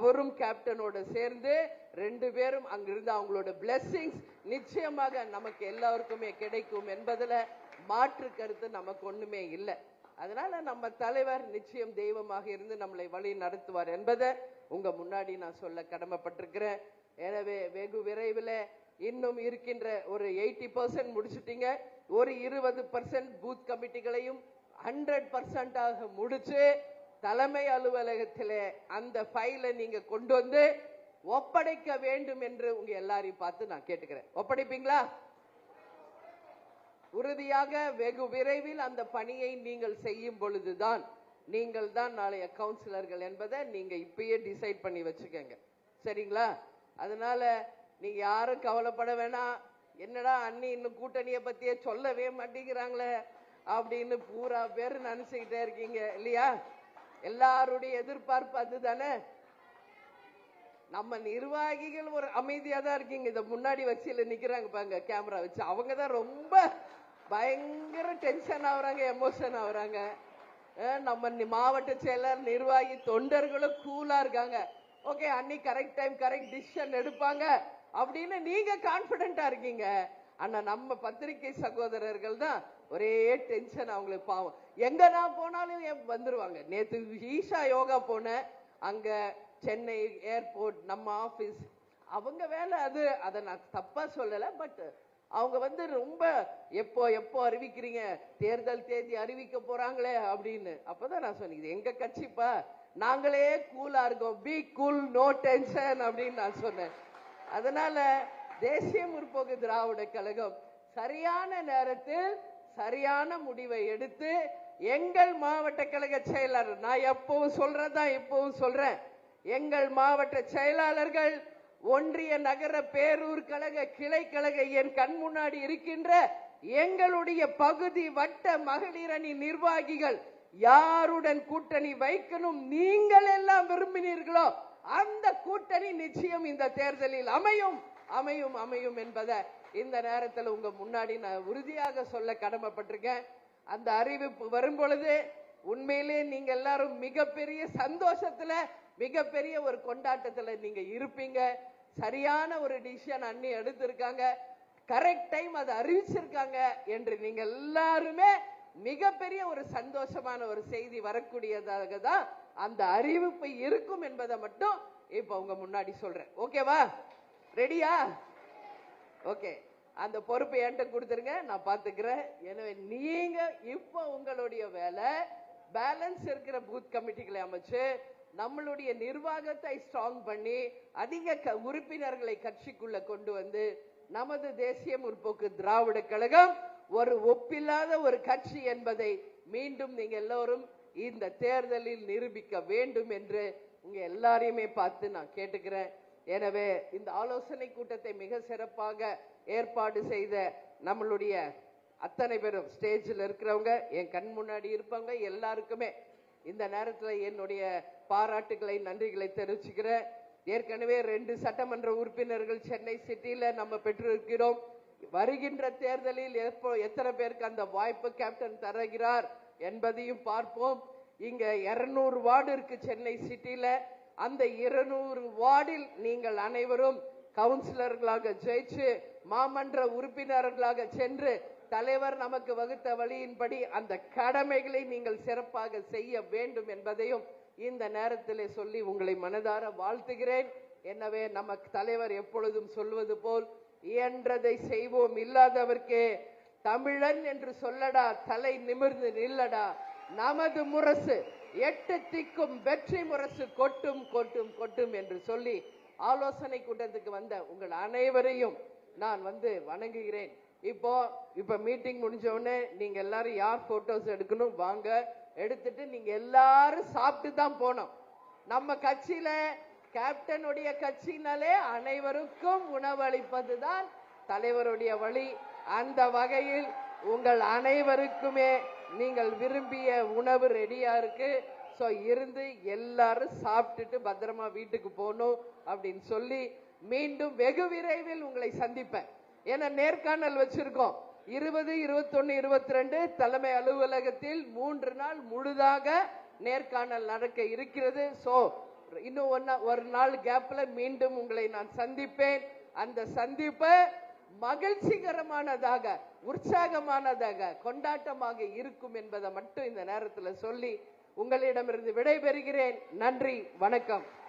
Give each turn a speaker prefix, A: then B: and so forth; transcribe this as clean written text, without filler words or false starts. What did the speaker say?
A: அவரும் கேப்டனோட சேர்ந்து 2 பேரும் அங்கிருந்து அவங்களோட பிளெஸிங்ஸ் நிச்சயமாக நமக்கு எல்லாருக்குமே கிடைக்கும் என்பதுல மாற்று கருத்து நமக்கு ஒண்ணுமே இல்லை. அதனால நம்ம தலைவர் நிச்சயம் தெய்வமாக இருந்து நம்மளை வழி நடத்துவார் என்பதை உங்க முன்னாடி நான் சொல்ல கடமைப்பட்டிருக்கிறேன். எனவே வெகு விரைவில் இன்னும் இருக்கின்ற ஒரு 80% முடிச்சுட்டீங்க. ஒரு 20% பூத் கமிட்டிகளையும் 100% முடிச்சு தலைமை அலுவலகத்திலே அந்த ஃபைலை நீங்க கொண்டு வந்து ஒப்படைக்க வேண்டும் என்று உங்க எல்லாரையும் பார்த்து நான் கேட்டுக்கிறேன். ஒப்படைப்பீங்களா? உறுதியாக வெகு விரைவில் அந்த பணியை நீங்கள் செய்யும் பொழுதுதான் நீங்கள் தான் நாளைய கவுன்சிலர்கள் என்பதை நீங்க இப்பயே டிசைட் பண்ணி வச்சுக்கோங்க. சரிங்களா? அதனால நீங்க யாரும் கவலைப்பட வேணாம். என்னடா அண்ணி இன்னும் கூட்டணியை பத்தியே சொல்லவே மாட்டேங்கிறாங்களே அப்படின்னு பூரா பேர் நினைச்சுக்கிட்டே இருக்கீங்க இல்லையா? எல்லாருடைய எதிர்பார்ப்பு அதுதானே. நம்ம நிர்வாகிகள் ஒரு அமைதியா தான் இருக்கீங்க. இத முன்னாடி வச்சில நிக்கிறாங்க பாருங்க கேமரா வச்சு, அவங்க தான் ரொம்ப பயங்கர டென்ஷன் ஆகுறாங்க, எமோஷன் ஆகுறாங்க. நம்ம மாவட்ட செயலர் நிர்வாகி தொண்டர்களும் கூலா இருக்காங்க. ஓகே, அன்னி கரெக்ட் டைம் கரெக்ட் டிசிஷன் எடுப்பாங்க அப்படின்னு நீங்க கான்பிடென்டா இருக்கீங்க. ஆனா நம்ம பத்திரிகை சகோதரர்கள் தான் ஒரே டென்ஷன். அவங்களுக்கு பாவம், எங்க நான் போனாலும் வந்துருவாங்க. நேத்து ஈஷா யோகா போன அங்க சென்னை ஏர்போர்ட் நம்ம ஆபீஸ் அவங்க வேலை அது, அதை நான் தப்பா சொல்லல. பட் அவங்க ரொம்ப எப்போ அறிவிக்கிறீங்க, தேர்தல் தேதி அறிவிக்க போறாங்களே அப்படின்னு. அப்பதான் நான் சொன்னேன், எங்க கட்சிப்பா, நாங்களே கூலா இருக்கோம், பி கூல் நோ டென்ஷன் அப்படின்னு நான் சொன்னேன். அதனால தேசிய முற்போக்கு திராவிட கழகம் சரியான நேரத்தில் சரியான முடிவை எடுத்து எங்கள் மாவட்ட கழக செயலர், நான் எப்பவும் சொல்றதா இப்பவும் சொல்றேன், எங்கள் மாவட்ட செயலாளர்கள் ஒன்றிய நகர பேரூர் கழக கிளை கழக என் கண் முன்னாடி இருக்கின்ற எங்களுடைய பகுதி வட்ட மகளிர் அணி நிர்வாகிகள் யாருடன் கூட்டணி வைக்கணும் நீங்கள் எல்லாம் விரும்பினீர்களோ அந்த கூட்டணி நிச்சயம் இந்த தேர்தலில் அமையும் அமையும் அமையும் என்பதை இந்த நேரத்தில் உங்க முன்னாடி நான் உறுதியாக சொல்ல கடமைப்பட்டிருக்கேன். அந்த அறிவிப்பு வரும் பொழுது உண்மையிலே நீங்க எல்லாரும் மிகப்பெரிய சந்தோஷத்துல மிகப்பெரிய ஒரு கொண்டாட்டத்துல நீங்க இருப்பீங்க. சரியான ஒரு டிசிஷன் அண்ணி எடுத்திருக்காங்க, கரெக்ட் டைம் அதை அறிவிச்சிருக்காங்க என்று நீங்க எல்லாருமே மிகப்பெரிய ஒரு சந்தோஷமான ஒரு செய்தி வரக்கூடியதாக தான் அந்த அறிவிப்பு இருக்கும் என்பதை மட்டும் இப்ப உங்க முன்னாடி சொல்றேன். ஓகேவா? ரெடியா? ஓகே, அந்த பொறுப்பை என்கிட்ட கொடுத்துருங்க, நான் பாத்துக்கிறேன். எனவே நீங்க இப்ப உங்களுடைய வேலை பேலன்ஸ் இருக்கிற பூத் கமிட்டிகளை அமைச்சு நம்மளுடைய நிர்வாகத்தை ஸ்ட்ராங் பண்ணி அதிக உறுப்பினர்களை கட்சிக்குள்ள கொண்டு வந்து நமது தேசிய முற்போக்கு திராவிட கழகம் ஒரு ஒப்பில்லாத ஒரு கட்சி என்பதை மீண்டும் நீங்க எல்லோரும் இந்த தேர்தலில் நிரூபிக்க வேண்டும் என்று உங்க எல்லாரையுமே பார்த்து நான் கேட்டுக்கிறேன். எனவே இந்த ஆலோசனை கூட்டத்தை மிக சிறப்பாக ஏற்பாடு செய்த நம்மளுடைய அத்தனை பேரும் ஸ்டேஜில் இருக்கிறவங்க, என் கண் முன்னாடி இருப்பாங்க, எல்லாருக்குமே இந்த நேரத்தில் என்னுடைய பாராட்டுகளை நன்றிகளை தெரிவிச்சுக்கிறேன். ஏற்கனவே 2 சட்டமன்ற உறுப்பினர்கள் சென்னை சிட்டியில நம்ம பெற்றிருக்கிறோம். வருகின்ற தேர்தலில் எத்தனை பேருக்கு அந்த வாய்ப்பு கேப்டன் தருகிறார் என்பதையும் பார்ப்போம். இங்க 200 வார்டு இருக்கு சென்னை சிட்டியில. அந்த 200 வார்டில் நீங்கள் அனைவரும் கவுன்சிலர்களாக ஜெயிச்சு மாமன்ற உறுப்பினர்களாக சென்று தலைவர் நமக்கு வகுத்த வழியின்படி அந்த கடமைகளை நீங்கள் சிறப்பாக செய்ய வேண்டும் என்பதையும் இந்த நேரத்திலே சொல்லி உங்களை மனதார வாழ்த்துகிறேன். எனவே நமக்கு தலைவர் எப்பொழுதும் சொல்வது போல் இயன்றதை செய்வோம், இல்லாதவர்க்கே தமிழன் என்று சொல்லடா, தலை நிமிர்ந்து நில்லடா, நமது முரசு 8 திக்கும் வெற்றி முரசு கொட்டும் கொட்டும் கொட்டும் என்று சொல்லி ஆலோசனை கூட்டத்துக்கு வந்த உங்கள் அனைவரையும் நான் வணங்குகிறேன். இப்ப மீட்டிங் முடிஞ்ச உடனே நீங்க எல்லாரும் யார் போட்டோஸ் எடுக்கணும் வாங்க, எடுத்துட்டு நீங்க எல்லாரும் சாப்பிட்டு தான் போனோம். நம்ம கட்சியில கேப்டனுடைய கட்சினாலே அனைவருக்கும் உணவளிப்பதுதான் தலைவருடைய வழி. அந்த வகையில் உங்கள் அனைவருக்குமே நீங்கள் விரும்பிய உணவு ரெடியா இருக்கு. ஸோ இருந்து எல்லாரும் சாப்பிட்டுட்டு பத்திரமா வீட்டுக்கு போகணும் அப்படின்னு சொல்லி மீண்டும் வெகு விரைவில் உங்களை சந்திப்பேன். ஏன்னா நேர்காணல் வச்சிருக்கோம் 20, 21, 22 தலைமை அலுவலகத்தில் 3 நாள் முழுதாக நேர்காணல் நடக்க இருக்கிறது. ஸோ இன்னும் ஒரு நாள் கேப்ல மீண்டும் உங்களை நான் சந்திப்பேன். அந்த சந்திப்பை மகிழ்ச்சிகரமானதாக, உற்சாகமானதாக, கொண்டாட்டமாக இருக்கும் என்பதை மட்டும் இந்த நேரத்தில் சொல்லி உங்களிடமிருந்து விடைபெறுகிறேன். நன்றி, வணக்கம்.